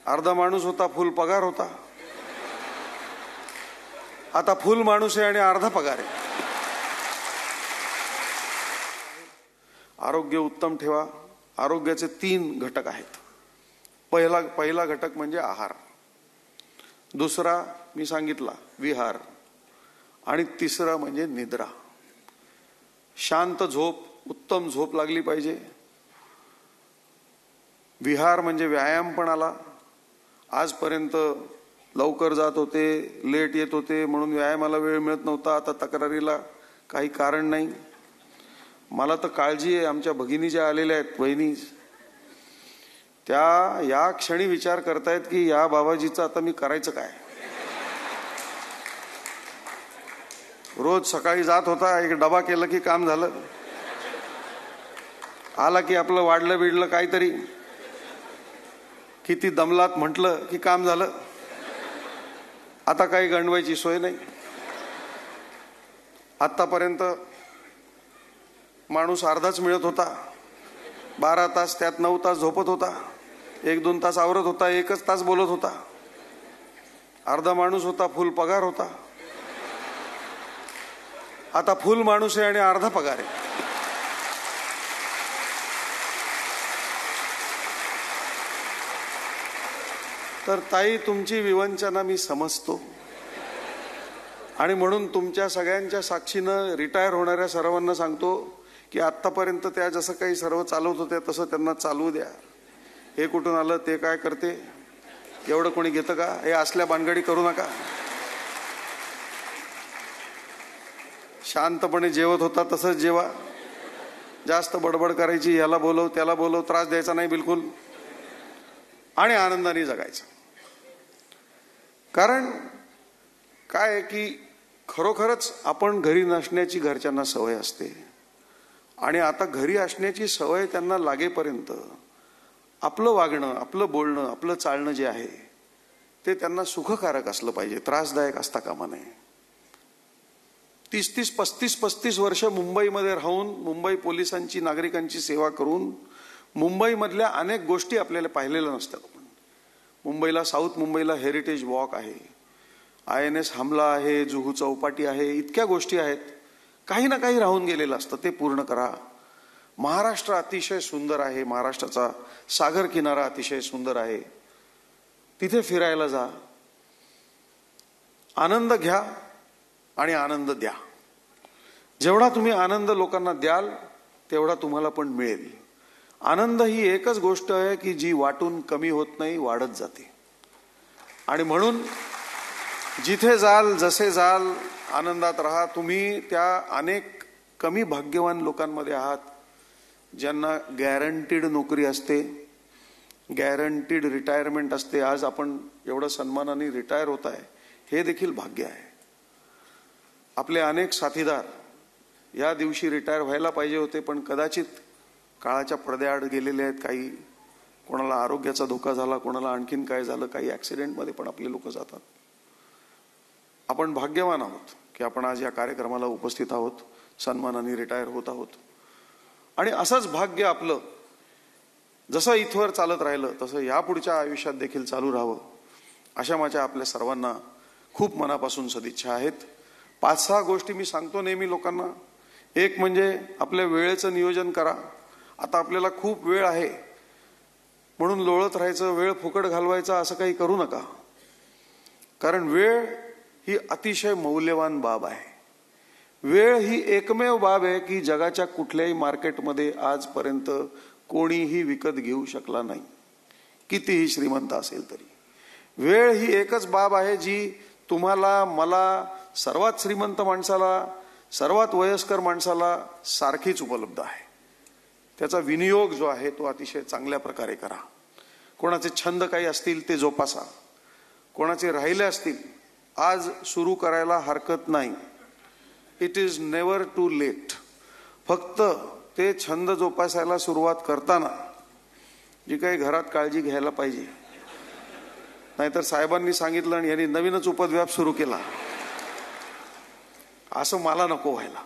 अर्धा माणूस होता, फुल पगार होता. आता फुल माणूस आहे आणि अर्धा पगार आहे. आरोग्य उत्तम ठेवा. आरोग्याचे 3 घटक आहेत. पहिला घटक म्हणजे आहार, दुसरा मी सांगितला विहार, आणि तिसरा म्हणजे निद्रा. शांत झोप, उत्तम झोप लागली पाहिजे. विहार म्हणजे व्यायाम पण आला. आजपर्यंत लवकर जात होते, लेट येत होते म्हणून व्यायामाला वेळ मिळत नव्हता. आता तक्रारीला काही कारण नाही. मला तर काळजी आहे, आमच्या भगिनी ज्या आलेल्या आहेत, वहिनी, त्या या क्षणी विचार करतायत की या बाबाजीचं आता मी करायचं काय. रोज सकाळी जात होता, एक डबा केला की काम झालं. आला की आपलं वाढलं बिडलं काहीतरी, किती दमलात म्हटलं की काम झालं. आता काही गंडवायची सोय नाही. आतापर्यंत माणूस अर्धाच मिळत होता. 12 तास, त्यात 9 तास झोपत होता, 1-2 तास आवरत होता, 1च तास बोलत होता. अर्धा माणूस होता, फुल पगार होता. आता फुल माणूस आहे आणि अर्धा पगार आहे. तर ताई, तुमची विवंचना मी समजतो आणि म्हणून तुमच्या सगळ्यांच्या साक्षीनं रिटायर होणाऱ्या सर्वांना सांगतो की आतापर्यंत त्या जसं काही सर्व चालवत होत्या तसं त्यांना चालवू द्या. हे कुठून आलं, ते काय करते, एवढं कोणी घेतं का, हे असल्या भानगडी करू नका. शांतपणे जेवत होता तसंच जेवा. जास्त बडबड करायची, याला बोलव त्याला बोलव, त्रास द्यायचा नाही बिलकुल, आणि आनंदाने जगायचं. कारण काय आहे की खरोखरच आपण घरी नसण्याची घरच्यांना सवय असते, आणि आता घरी असण्याची सवय त्यांना लागेपर्यंत आपलं वागणं, आपलं बोलणं, आपलं चालणं जे आहे ते त्यांना सुखकारक असलं पाहिजे, त्रासदायक असता कामा नये. 30-30, 35-35 वर्ष मुंबईमध्ये राहून, मुंबई पोलिसांची, नागरिकांची सेवा करून मुंबईमधल्या अनेक गोष्टी आपल्याला पाहिलेल्या नसतात. मुंबईला, साऊथ मुंबईला हेरिटेज वॉक आहे, INS हमला आहे, जुहू चौपाटी आहे, इतक्या गोष्टी आहेत. काही ना काही राहून गेलेलं असतं, ते पूर्ण करा. महाराष्ट्र अतिशय सुंदर आहे, महाराष्ट्राचा सागर किनारा अतिशय सुंदर आहे, तिथे फिरायला जा. आनंद घ्या आणि आनंद द्या. जेवढा तुम्ही आनंद लोकांना द्याल तेवढा तुम्हाला पण मिळेल. आनंद ही एकच गोष्ट आहे की जी वाटून कमी होत नाही, वाढत जाते. आणि म्हणून जिथे जाल, जसे जाल, आनंदात राहा. तुम्ही त्या अनेक कमी भाग्यवान लोकांमध्ये आहात ज्यांना गॅरंटीड नोकरी असते, गॅरंटीड रिटायरमेंट असते. आज आपण एवढं सन्मानाने रिटायर होत आहे, हे देखील भाग्य आहे. आपले अनेक साथीदार या दिवशी रिटायर व्हायला पाहिजे होते, पण कदाचित काळाच्या पडद्याआड गेलेले आहेत. काही, कोणाला आरोग्याचा धोका झाला, कोणाला आणखीन काय झालं, काही ऍक्सिडेंटमध्ये पण आपले लोक जातात. आपण भाग्यवान आहोत की आपण आज या कार्यक्रमाला उपस्थित आहोत, सन्मानाने रिटायर होत आहोत. आणि असंच भाग्य आपलं जसं इथवर चालत राहिलं तसं यापुढच्या आयुष्यात देखील चालू राहावं, अशा माझ्या आपल्या सर्वांना खूप मनापासून सदिच्छा आहेत. 5-6 गोष्टी मी सांगतो नेहमी लोकांना. एक म्हणजे आपल्या वेळेचं नियोजन करा. आता आपल्याला खूप वेळ आहे म्हणून लोळत राहायचं, वेळ फुकट घालवायचा असं काही करू नका. कारण वेळ ही अतिशय मौल्यवान बाब आहे. वेळ ही एकमेव बाब आहे की जगाच्या कुठल्याही मार्केटमध्ये आजपर्यंत कोणीही विकत घेऊ शकला नाही, कितीही श्रीमंत असेल तरी. वेळ ही एकच बाब आहे जी तुम्हाला, मला, सर्वात श्रीमंत माणसाला, सर्वात वयस्कर माणसाला सारखीच उपलब्ध आहे. त्याचा विनियोग जो आहे तो अतिशय चांगल्या प्रकारे करा. कोणाचे छंद काही असतील ते जोपासा, कोणाचे राहिले असतील आज सुरू करायला हरकत नाही. It is never too late. फक्त ते छंद जोपासायला सुरुवात करताना जी काही घरात काळजी घ्यायला पाहिजे, नाहीतर साहेबांनी सांगितलं आणि यांनी नवीनच उपद्व्याप सुरू केला असं मला नको व्हायला.